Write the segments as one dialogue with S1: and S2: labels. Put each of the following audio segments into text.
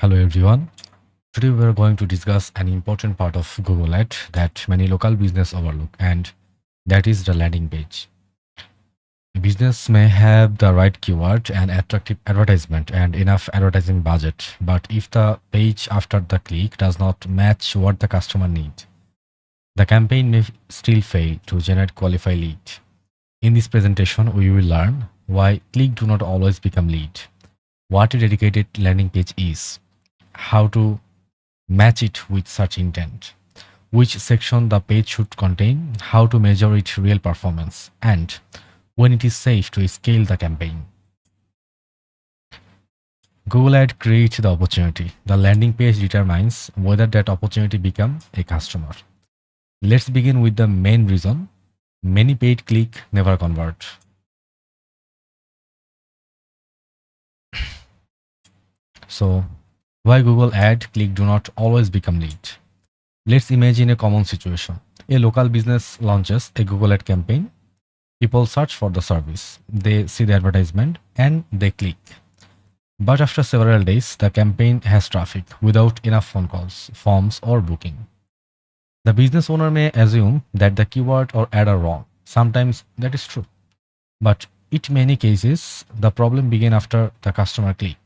S1: Hello everyone. Today we are going to discuss an important part of Google Ad that many local business overlook, and that is the landing page. A business may have the right keyword and attractive advertisement and enough advertising budget, but if the page after the click does not match what the customer needs, the campaign may still fail to generate qualified lead. In this presentation, we will learn why click do not always become lead, what a dedicated landing page is, how to match it with search intent, which section the page should contain, how to measure its real performance, and when it is safe to scale the campaign. Google Ad creates the opportunity. The landing page determines whether that opportunity becomes a customer. Let's begin with the main reason many paid click never convert. So, why Google Ad click do not always become lead? Let's imagine a common situation. A local business launches a Google Ad campaign. People search for the service, they see the advertisement, and they click. But after several days, the campaign has traffic without enough phone calls, forms, or booking. The business owner may assume that the keyword or ad are wrong. Sometimes that is true. But in many cases, the problem begins after the customer click.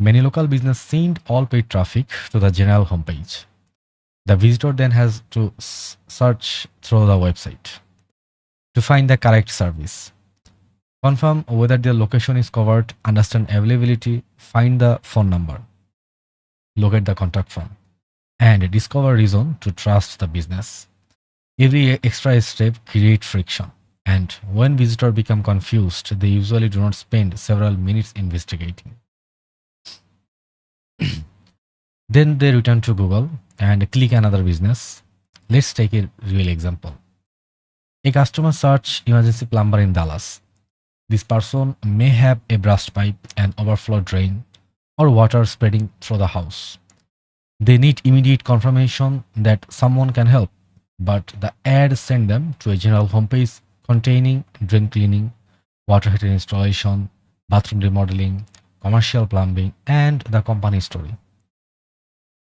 S1: Many local business send all paid traffic to the general homepage. The visitor then has to search through the website to find the correct service, confirm whether their location is covered, understand availability, find the phone number, locate the contact form, and discover reason to trust the business. Every extra step creates friction, and when visitors become confused, they usually do not spend several minutes investigating. Then they return to Google and click another business. Let's take a real example. A customer search emergency plumber in Dallas. This person may have a burst pipe, an overflow drain, or water spreading through the house. They need immediate confirmation that someone can help, but the ad sends them to a general homepage containing drain cleaning, water heater installation, bathroom remodeling, commercial plumbing, and the company story.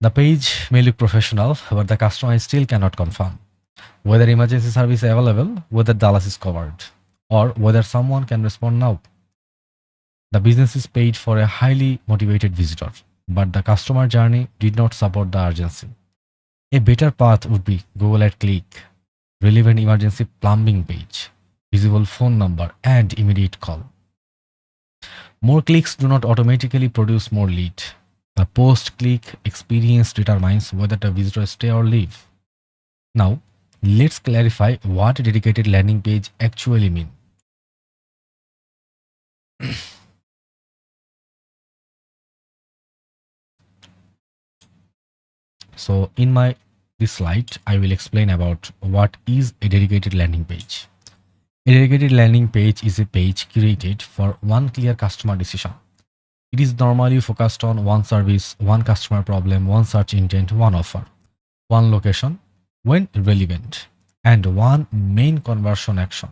S1: The page may look professional, but the customer still cannot confirm whether emergency service is available, whether Dallas is covered, or whether someone can respond now. The business is paid for a highly motivated visitor, but the customer journey did not support the urgency. A better path would be Google Ad Click, relevant emergency plumbing page, visible phone number, and immediate call. More clicks do not automatically produce more lead. The post-click experience determines whether the visitor stay or leave. Now, let's clarify what a dedicated landing page actually means. So in my this slide, I will explain about what is a dedicated landing page. A dedicated landing page is a page created for one clear customer decision. It is normally focused on one service, one customer problem, one search intent, one offer, one location when relevant, and one main conversion action.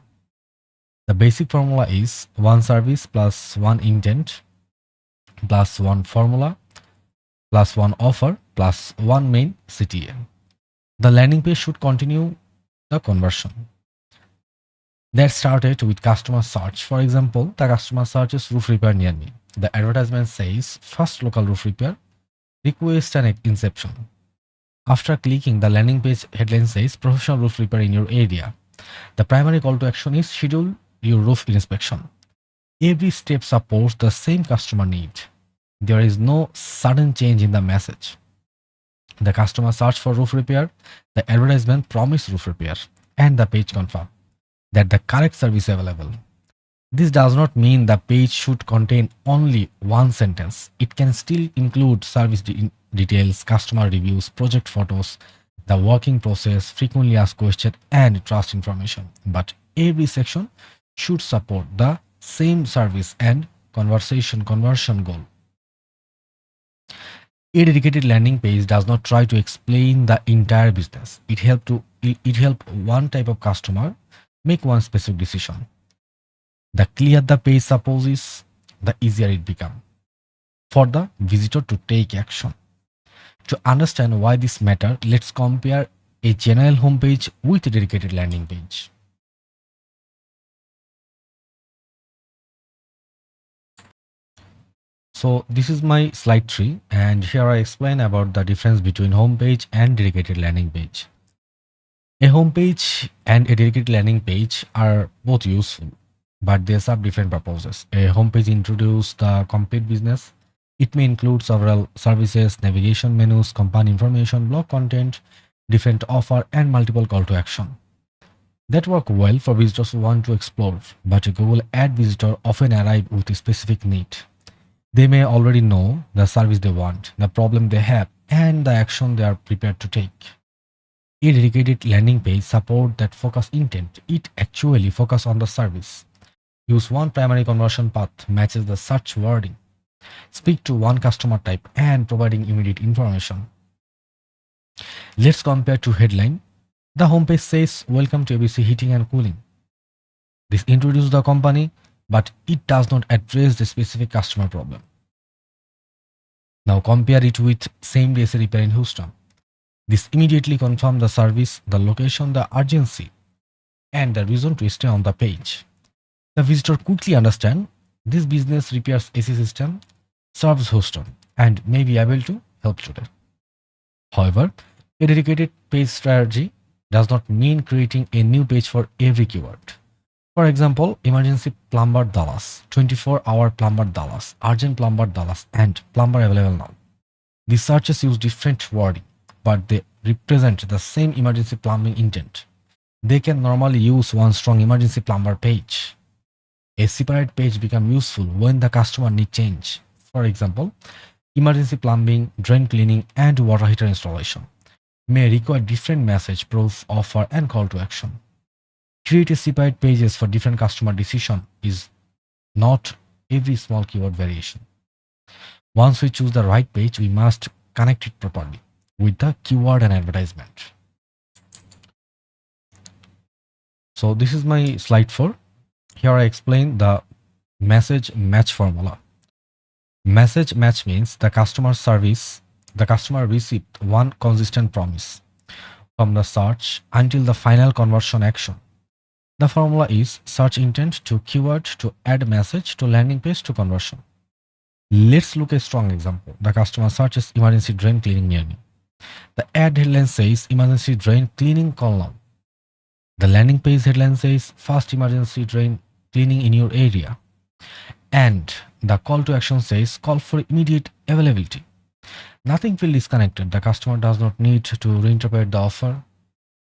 S1: The basic formula is one service plus one intent plus one formula plus one offer plus one main CTA. The landing page should continue the conversion. That started with customer search. For example, the customer searches roof repair near me. The advertisement says first local roof repair, request an inception. After clicking, the landing page headline says professional roof repair in your area. The primary call to action is schedule your roof inspection. Every step supports the same customer need. There is no sudden change in the message. The customer search for roof repair, the advertisement promise roof repair, and the page confirm that the correct service is available. This does not mean the page should contain only one sentence. It can still include service details, customer reviews, project photos, the working process, frequently asked questions, and trust information. But every section should support the same service and conversion goal. A dedicated landing page does not try to explain the entire business. It help one type of customer make one specific decision. The clearer the page supposes, the easier it becomes. for the visitor to take action. To understand why this matter, let's compare a general homepage with a dedicated landing page. So this is my slide 3, and here I explain about the difference between homepage and dedicated landing page. A homepage and a dedicated landing page are both useful, but they serve different purposes. A homepage introduces the complete business. It may include several services, navigation menus, company information, blog content, different offer, and multiple call to action that work well for visitors who want to explore. But a Google Ad visitor often arrive with a specific need. They may already know the service they want, the problem they have, and the action they are prepared to take. A dedicated landing page support that focus intent. It actually focus on the service. Use one primary conversion path, matches the search wording, speak to one customer type, and providing immediate information. Let's compare to headline. The homepage says, "Welcome to ABC Heating and Cooling." This introduces the company, but it does not address the specific customer problem. Now compare it with same day repair in Houston. This immediately confirms the service, the location, the urgency, and the reason to stay on the page. The visitor quickly understands this business repairs AC system, serves Houston, and may be able to help today. However, a dedicated page strategy does not mean creating a new page for every keyword. For example, emergency plumber Dallas, 24-hour plumber Dallas, urgent plumber Dallas, and plumber available now. These searches use different wording, but they represent the same emergency plumbing intent. They can normally use one strong emergency plumber page. A separate page becomes useful when the customer need change. For example, emergency plumbing, drain cleaning, and water heater installation may require different message, proof, offer, and call to action. Create a separate pages for different customer decision is not every small keyword variation. Once we choose the right page, we must connect it properly with the keyword and advertisement. So this is my slide 4. Here I explain the message match formula. Message match means the customer received one consistent promise from the search until the final conversion action. The formula is search intent to keyword to add message to landing page to conversion. Let's look at a strong example. The customer searches emergency drain cleaning near me. The ad headline says emergency drain cleaning call now. The landing page headline says fast emergency drain cleaning in your area. And the call to action says call for immediate availability. Nothing feels disconnected. The customer does not need to reinterpret the offer.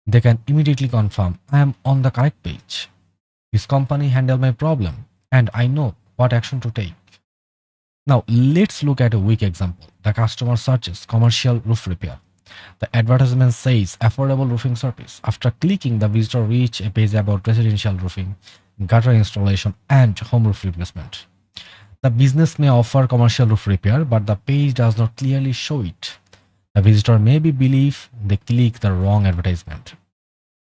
S1: They can immediately confirm I am on the correct page. This company handled my problem and I know what action to take. Now let's look at a weak example. The customer searches commercial roof repair. The advertisement says affordable roofing service. After clicking, the visitor reach a page about residential roofing, gutter installation, and home roof replacement. The business may offer commercial roof repair, but the page does not clearly show it. The visitor may believe they click the wrong advertisement.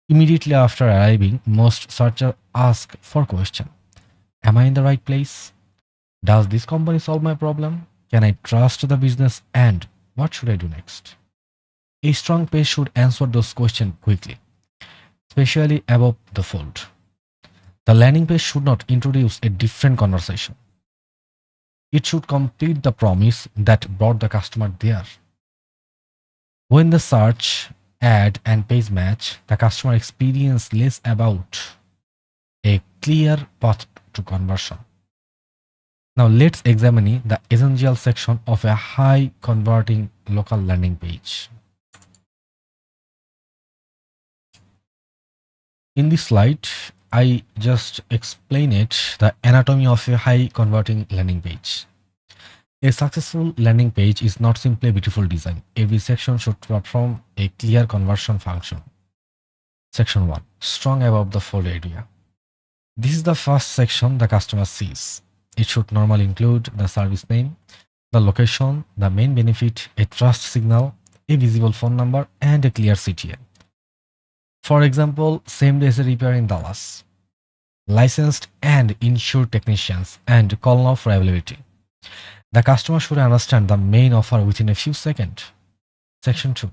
S1: Immediately after arriving, most searchers ask for question. Am I in the right place? Does this company solve my problem? Can I trust the business? And what should I do next? A strong page should answer those questions quickly, especially above the fold. The landing page should not introduce a different conversation. It should complete the promise that brought the customer there. When the search, ad, and page match, the customer experience less about a clear path to conversion. Now let's examine the essential section of a high converting local landing page. In this slide, I just explain the anatomy of a high converting landing page. A successful landing page is not simply a beautiful design. Every section should perform a clear conversion function. Section 1. Strong above the fold area. This is the first section the customer sees. It should normally include the service name, the location, the main benefit, a trust signal, a visible phone number, and a clear CTA. For example, same day repair in Dallas. Licensed and insured technicians and call now for availability. The customer should understand the main offer within a few seconds. Section 2.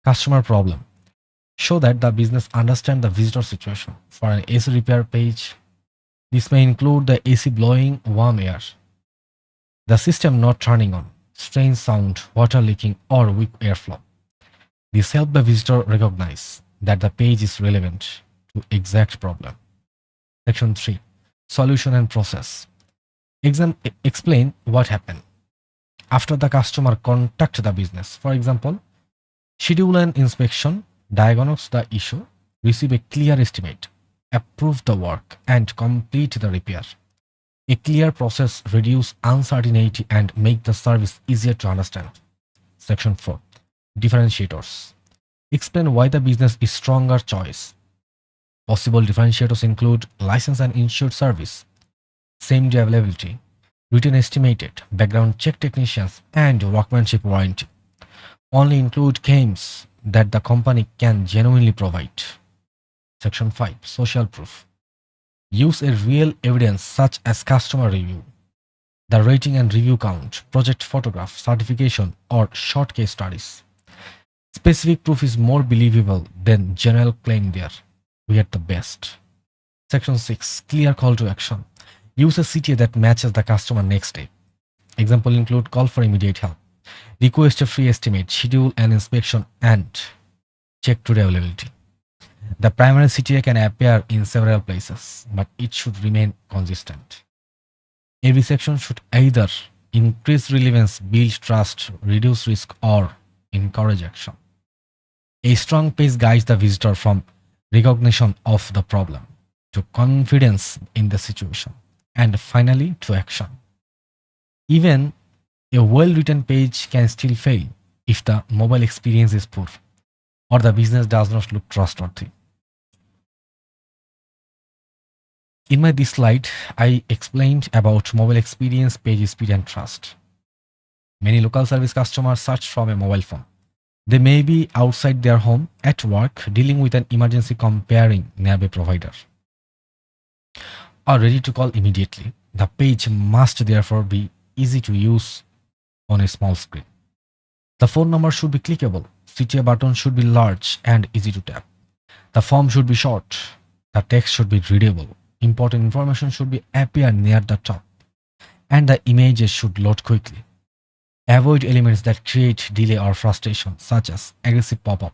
S1: Customer problem. Show that the business understands the visitor situation. For an AC repair page, this may include the AC blowing warm air, the system not turning on, strange sound, water leaking, or weak airflow. This helps the visitor recognize that the page is relevant to exact problem. Section 3. Solution and process. Explain what happened after the customer contact the business. For example, schedule an inspection, diagnose the issue, receive a clear estimate, approve the work, and complete the repair. A clear process reduces uncertainty and make the service easier to understand. Section 4. Differentiators. Explain why the business is stronger choice. Possible differentiators include license and insured service, same day availability, written estimated, background check technicians, and workmanship warranty. Only include claims that the company can genuinely provide. Section 5. Social proof. Use a real evidence such as customer review, the rating and review count, project photograph, certification, or short case studies. Specific proof is more believable than general claim there. We are the best. Section 6. Clear call to action. Use a CTA that matches the customer next day. Example include call for immediate help, request a free estimate, schedule an inspection, and check today availability. The primary CTA can appear in several places, but it should remain consistent. Every section should either increase relevance, build trust, reduce risk, or encourage action. A strong page guides the visitor from recognition of the problem to confidence in the situation, and finally to action. Even a well-written page can still fail if the mobile experience is poor or the business does not look trustworthy. In this slide, I explained about mobile experience, page speed, and trust. Many local service customers search from a mobile phone. They may be outside their home, at work, dealing with an emergency, comparing nearby provider, or ready to call immediately. The page must therefore be easy to use on a small screen. The phone number should be clickable. CTA button should be large and easy to tap. The form should be short. The text should be readable. Important information should be appear near the top, and the images should load quickly. Avoid elements that create delay or frustration, such as aggressive pop-up,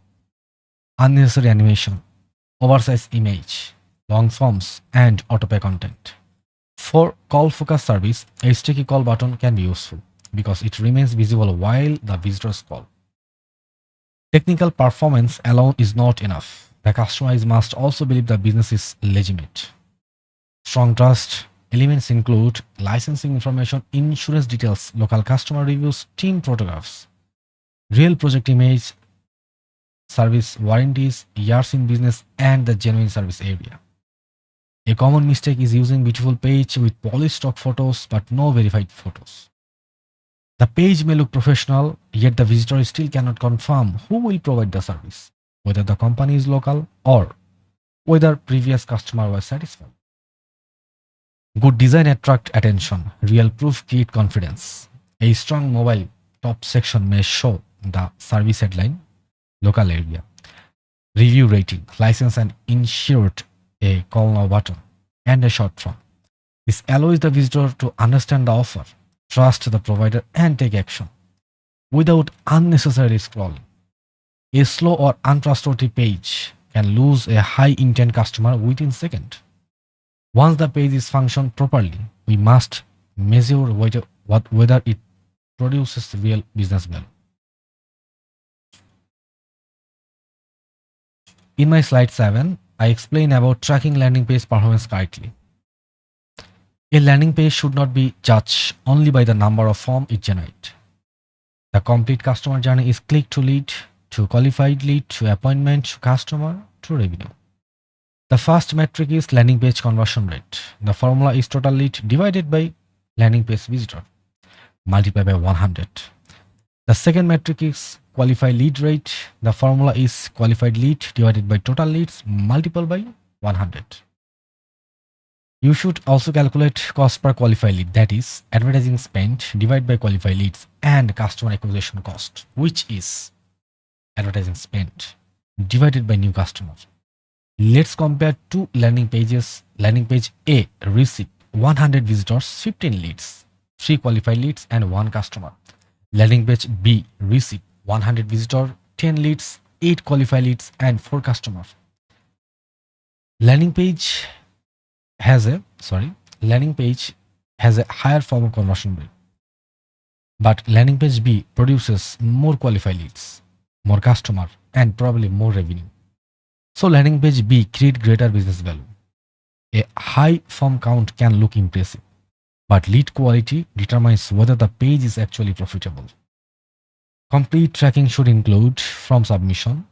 S1: unnecessary animation, oversized image, long forms, and autopay content. For call focus service, a sticky call button can be useful because it remains visible while the visitors call. Technical performance alone is not enough. The customer must also believe the business is legitimate. Strong trust elements include licensing information, insurance details, local customer reviews, team photographs, real project image, service warranties, years in business, and the genuine service area. A common mistake is using beautiful page with polished stock photos but no verified photos. The page may look professional, yet the visitor still cannot confirm who will provide the service, whether the company is local or whether previous customer was satisfied. Good design attract attention. Real proof create confidence. A strong mobile top section may show the service headline, local area, review rating, license and insured, a call now button, and a short form. This allows the visitor to understand the offer, trust the provider, and take action without unnecessarily scrolling. A slow or untrustworthy page can lose a high intent customer within seconds. Once the page is functioned properly, we must measure whether it produces real business value. In my slide 7, I explain about tracking landing page performance correctly. A landing page should not be judged only by the number of forms it generates. The complete customer journey is click to lead, to qualified lead, to appointment, to customer, to revenue. The first metric is landing page conversion rate. The formula is total lead divided by landing page visitor, multiplied by 100. The second metric is qualified lead rate. The formula is qualified lead divided by total leads multiplied by 100. You should also calculate cost per qualified lead, that is, advertising spend divided by qualified leads and customer acquisition cost, which is advertising spend divided by new customer. Let's compare two landing pages. Landing page A received 100 visitors, 15 leads, 3 qualified leads, and 1 customer. Landing page B received 100 visitors, 10 leads, 8 qualified leads, and 4 customers. Landing page has a higher form of conversion rate, but landing page B produces more qualified leads, more customer, and probably more revenue. So landing page B create greater business value. A high form count can look impressive, but lead quality determines whether the page is actually profitable. Complete tracking should include from submission,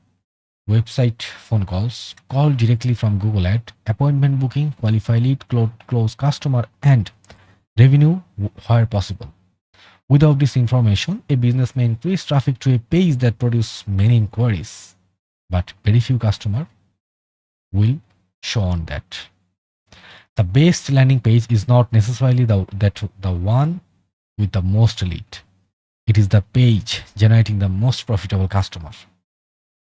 S1: website phone calls, call directly from Google Ad, appointment booking, qualify lead, close customer, and revenue where possible. Without this information, a business may increase traffic to a page that produces many inquiries, but very few customers will show on that. The best landing page is not necessarily the one with the most lead. It is the page generating the most profitable customer.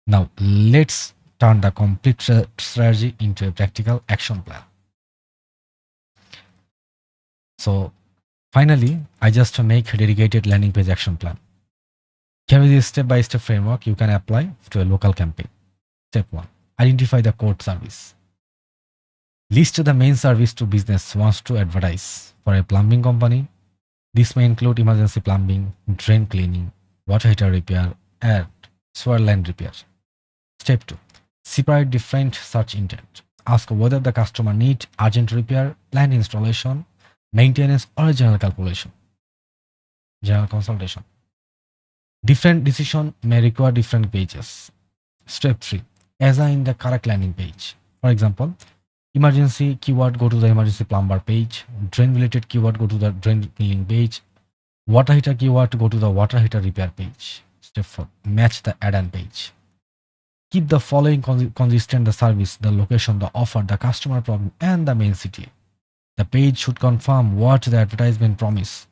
S1: Now let's turn the complete strategy into a practical action plan. So finally, I just make a dedicated landing page action plan. Here is a step-by-step framework you can apply to a local campaign. Step 1. Identify the core service. List the main service to business wants to advertise. For a plumbing company, this may include emergency plumbing, drain cleaning, water heater repair, and sewer line repair. Step 2. Separate different search intent. Ask whether the customer needs urgent repair, planned installation, maintenance, or a general consultation. Different decision may require different pages. Step 3. Assign the correct landing page. For example, emergency keyword, go to the emergency plumber page. Drain related keyword, go to the drain cleaning page. Water heater keyword, go to the water heater repair page. Step 4. Match the add-on page. Keep the following consistent: the service, the location, the offer, the customer problem, and the main CTA. The page should confirm what the advertisement promise.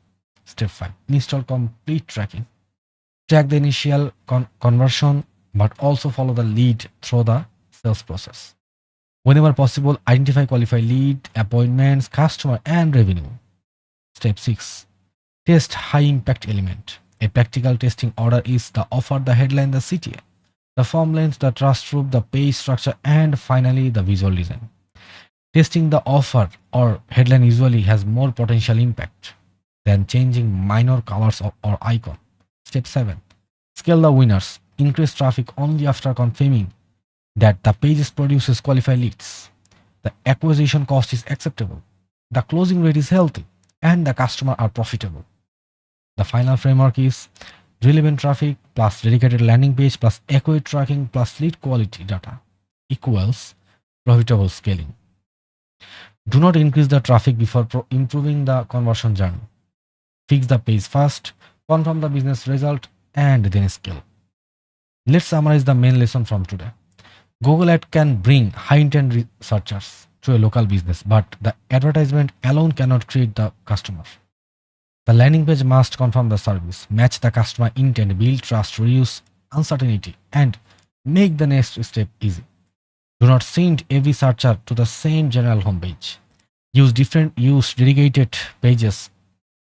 S1: Step 5. Install complete tracking. Track the initial conversion, but also follow the lead through the sales process. Whenever possible, identify qualified lead, appointments, customer, and revenue. Step 6. Test high impact element. A practical testing order is the offer, the headline, the CTA, the form length, the trust group, the page structure, and finally the visual design. Testing the offer or headline usually has more potential impact than changing minor colors or icon. Step 7. Scale the winners. Increase traffic only after confirming that the page produces qualified leads, the acquisition cost is acceptable, the closing rate is healthy, and the customer are profitable. The final framework is relevant traffic plus dedicated landing page plus accurate tracking plus lead quality data equals profitable scaling. Do not increase the traffic before improving the conversion journey. Fix the page first, confirm the business result, and then scale. Let's summarize the main lesson from today. Google Ad can bring high intent searchers to a local business, but the advertisement alone cannot create the customer. The landing page must confirm the service, match the customer intent, build trust, reduce uncertainty, and make the next step easy. Do not send every searcher to the same general homepage. Use dedicated pages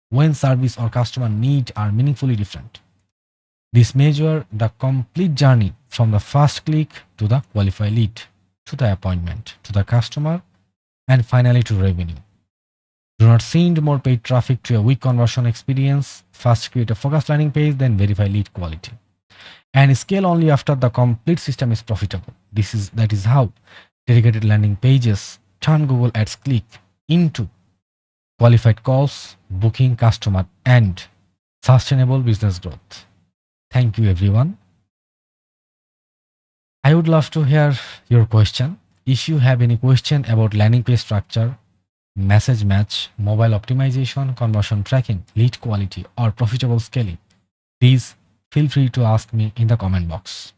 S1: when service or customer need are meaningfully different. This measure the complete journey from the first click to the qualified lead, to the appointment, to the customer, and finally to revenue. Do not send more paid traffic to a weak conversion experience. First create a focused landing page, then verify lead quality. And scale only after the complete system is profitable. That is how dedicated landing pages turn Google Ads click into qualified calls, booking customer, and sustainable business growth. Thank you, everyone. I would love to hear your question. If you have any question about landing page structure, message match, mobile optimization, conversion tracking, lead quality, or profitable scaling, please feel free to ask me in the comment box.